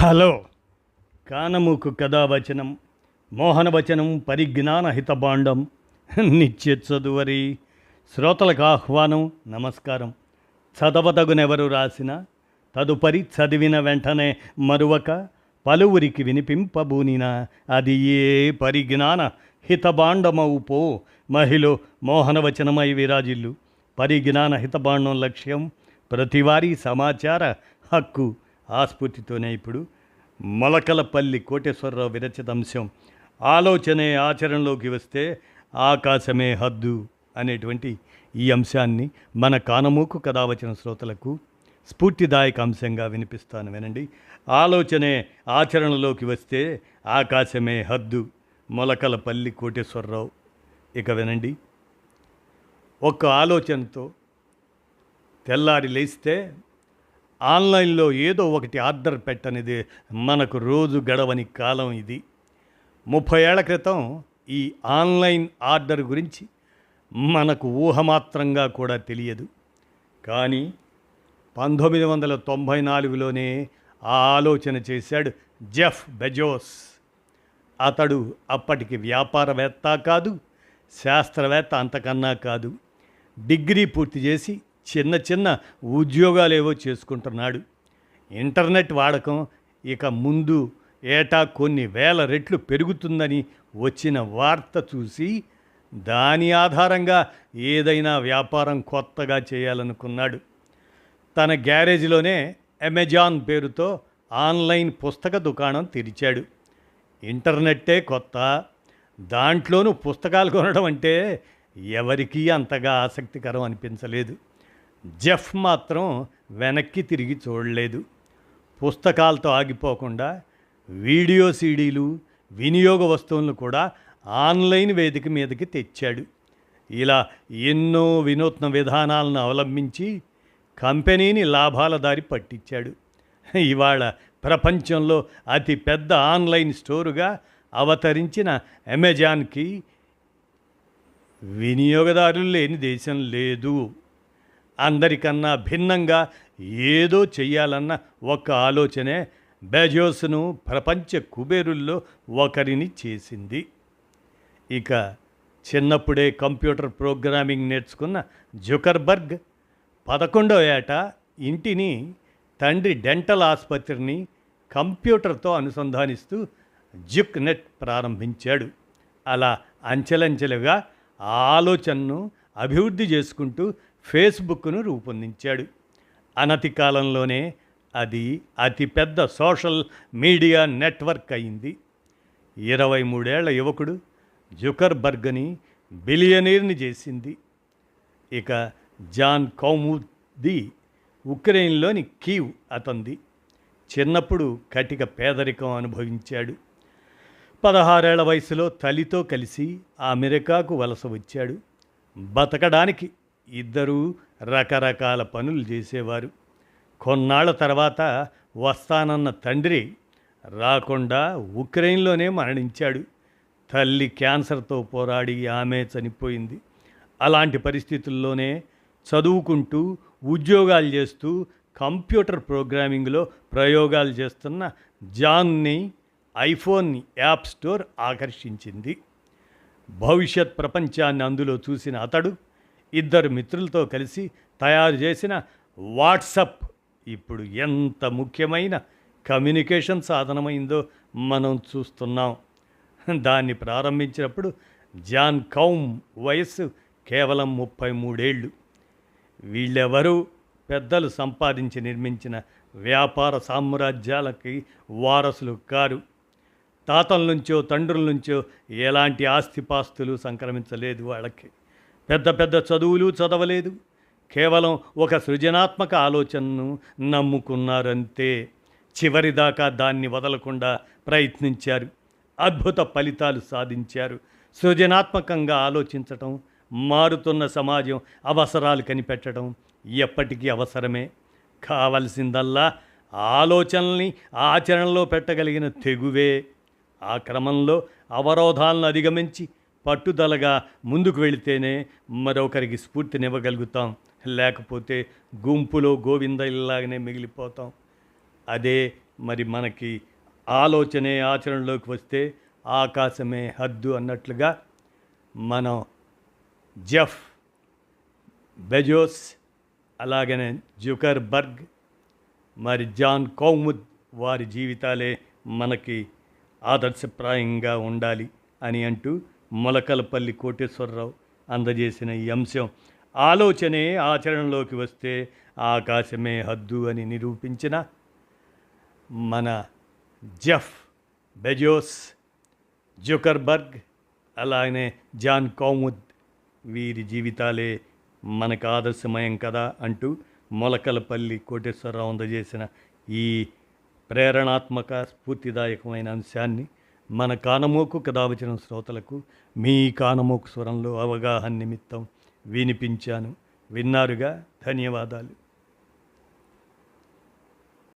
Hello. కానమూకు కథావచనం మోహనవచనం పరిజ్ఞాన హితబాండం నిత్య చదువరి శ్రోతలకు ఆహ్వానం. నమస్కారం. చదవదగునెవరు రాసిన తదుపరి చదివిన వెంటనే మరువక పలువురికి వినిపింపబూనిన అది ఏ పరిజ్ఞాన హితబాండమవు పో మహిళ మోహనవచనమై విరాజిల్లు. పరిజ్ఞాన హితబాండం లక్ష్యం ప్రతివారీ సమాచార హక్కు. ఆ స్ఫూర్తితోనే ఇప్పుడు మొలకలపల్లి కోటేశ్వరరావు విరచిత అంశం ఆలోచనే ఆచరణలోకి వస్తే ఆకాశమే హద్దు అనేటువంటి ఈ అంశాన్ని మన కానమూకు కథావచన శ్రోతలకు స్ఫూర్తిదాయక అంశంగా వినిపిస్తాను, వినండి. ఆలోచనే ఆచరణలోకి వస్తే ఆకాశమే హద్దు, మొలకలపల్లి కోటేశ్వరరావు. ఇక వినండి. ఒక్క ఆలోచనతో తెల్లారి లేస్తే ఆన్లైన్లో ఏదో ఒకటి ఆర్డర్ పెట్టనిది మనకు రోజు గడవని కాలం ఇది. 30 ఏళ్ల క్రితం ఈ ఆన్లైన్ ఆర్డర్ గురించి మనకు ఊహమాత్రంగా కూడా తెలియదు. కానీ 1994లోనే ఆ ఆలోచన చేశాడు జెఫ్ బెజోస్. అతడు అప్పటికి వ్యాపారవేత్త కాదు, శాస్త్రవేత్త అంతకన్నా కాదు. డిగ్రీ పూర్తి చేసి చిన్న చిన్న ఉద్యోగాలేవో చేసుకుంటున్నాడు. ఇంటర్నెట్ వాడకం ఇక ముందు ఏటా కొన్ని వేల రెట్లు పెరుగుతుందని వచ్చిన వార్త చూసి దాని ఆధారంగా ఏదైనా వ్యాపారం కొత్తగా చేయాలనుకున్నాడు. తన గ్యారేజ్లోనే అమెజాన్ పేరుతో ఆన్లైన్ పుస్తక దుకాణం తెరిచాడు. ఇంటర్నెట్టే కొత్త, దాంట్లోనూ పుస్తకాలు కొనడం అంటే ఎవరికీ అంతగా ఆసక్తికరం అనిపించలేదు. జెఫ్ మాత్రం వెనక్కి తిరిగి చూడలేదు. పుస్తకాలతో ఆగిపోకుండా వీడియో సీడీలు, వినియోగ వస్తువులను కూడా ఆన్లైన్ వేదిక మీదకి తెచ్చాడు. ఇలా ఎన్నో వినూత్న విధానాలను అవలంబించి కంపెనీని లాభాల దారి పట్టించాడు. ఇవాళ ప్రపంచంలో అతి పెద్ద ఆన్లైన్ స్టోరుగా అవతరించిన అమెజాన్కి వినియోగదారులు లేని దేశం లేదు. అందరికన్నా భిన్నంగా ఏదో చెయ్యాలన్న ఒక్క ఆలోచనే బెజోస్ను ప్రపంచ కుబేరుల్లో ఒకరిని చేసింది. ఇక చిన్నప్పుడే కంప్యూటర్ ప్రోగ్రామింగ్ నేర్చుకున్న జుకర్బర్గ్ 11వ ఏట ఇంటిని, తండ్రి డెంటల్ ఆసుపత్రిని కంప్యూటర్తో అనుసంధానిస్తూ జుక్ నెట్ ప్రారంభించాడు. అలా అంచెలంచెలుగా ఆ ఆలోచనను అభివృద్ధి చేసుకుంటూ ఫేస్బుక్ను రూపొందించాడు. అనతి కాలంలోనే అది అతిపెద్ద సోషల్ మీడియా నెట్వర్క్ అయింది. 23 ఏళ్ల యువకుడు జుకర్బర్గ్ని బిలియనీర్ని చేసింది. ఇక జాన్ కౌముది ఉక్రెయిన్లోని కీవ్ అతంది. చిన్నప్పుడు కటిక పేదరికం అనుభవించాడు. 16 ఏళ్ల వయసులో తల్లితో కలిసి అమెరికాకు వలస వచ్చాడు. బతకడానికి ఇద్దరూ రకరకాల పనులు చేసేవారు. కొన్నాళ్ల తర్వాత వస్తానన్న తండ్రి రాకుండా ఉక్రెయిన్లోనే మరణించాడు. తల్లి క్యాన్సర్తో పోరాడి ఆమె చనిపోయింది. అలాంటి పరిస్థితుల్లోనే చదువుకుంటూ ఉద్యోగాలు చేస్తూ కంప్యూటర్ ప్రోగ్రామింగ్లో ప్రయోగాలు చేస్తున్న జాన్ని ఐఫోన్ యాప్ స్టోర్ ఆకర్షించింది. భవిష్యత్ ప్రపంచాన్ని అందులో చూసిన అతడు ఇద్దరు మిత్రులతో కలిసి తయారు చేసిన వాట్సప్ ఇప్పుడు ఎంత ముఖ్యమైన కమ్యూనికేషన్ సాధనమైందో మనం చూస్తున్నాం. దాన్ని ప్రారంభించినప్పుడు జాన్ కౌమ్ వయస్సు కేవలం 33 ఏళ్ళు. వీళ్ళెవరూ పెద్దలు సంపాదించి నిర్మించిన వ్యాపార సామ్రాజ్యాలకి వారసులు కారు. తాతల నుంచో తండ్రుల నుంచో ఎలాంటి ఆస్తిపాస్తులు సంక్రమించలేదు. వాళ్ళకి పెద్ద పెద్ద చదువులు చదవలేదు. కేవలం ఒక సృజనాత్మక ఆలోచనను నమ్ముకున్నారంతే. చివరిదాకా దాన్ని వదలకుండా ప్రయత్నించారు. అద్భుత ఫలితాలు సాధించారు. సృజనాత్మకంగా ఆలోచించటం, మారుతున్న సమాజం అవసరాలు కనిపెట్టడం ఎప్పటికీ అవసరమే. కావలసిందల్లా ఆలోచనల్ని ఆచరణలో పెట్టగలిగిన తెగువే. ఆ క్రమంలో అవరోధాలను అధిగమించి పట్టుదలగా ముందుకు వెళితేనే మరొకరికి స్ఫూర్తినివ్వగలుగుతాం. లేకపోతే గుంపులో గోవిందల్లాగానే మిగిలిపోతాం. అదే మరి మనకి ఆలోచనే ఆచరణలోకి వస్తే ఆకాశమే హద్దు అన్నట్లుగా మనం జెఫ్ బెజోస్, అలాగనే జుకర్బర్గ్, మరి జాన్ కౌముద్ వారి జీవితాలే మనకి ఆదర్శప్రాయంగా ఉండాలి అని అంటూ మొలకలపల్లి కోటేశ్వరరావు అందజేసిన ఈ అంశం ఆలోచనే ఆచరణలోకి వస్తే ఆకాశమే హద్దు అని నిరూపించిన మన జెఫ్ బెజోస్, జుకర్బర్గ్, అలానే జాన్ కౌముద్ వీరి జీవితాలే మనకు ఆదర్శమయం కదా అంటూ మొలకలపల్లి కోటేశ్వరరావు అందజేసిన ఈ ప్రేరణాత్మక స్ఫూర్తిదాయకమైన అంశాన్ని మన కానమోకు కథావచనం శ్రోతలకు మీ కానమోకు స్వరంలో అవగాహన నిమిత్తం వినిపించాను. విన్నారుగా, ధన్యవాదాలు.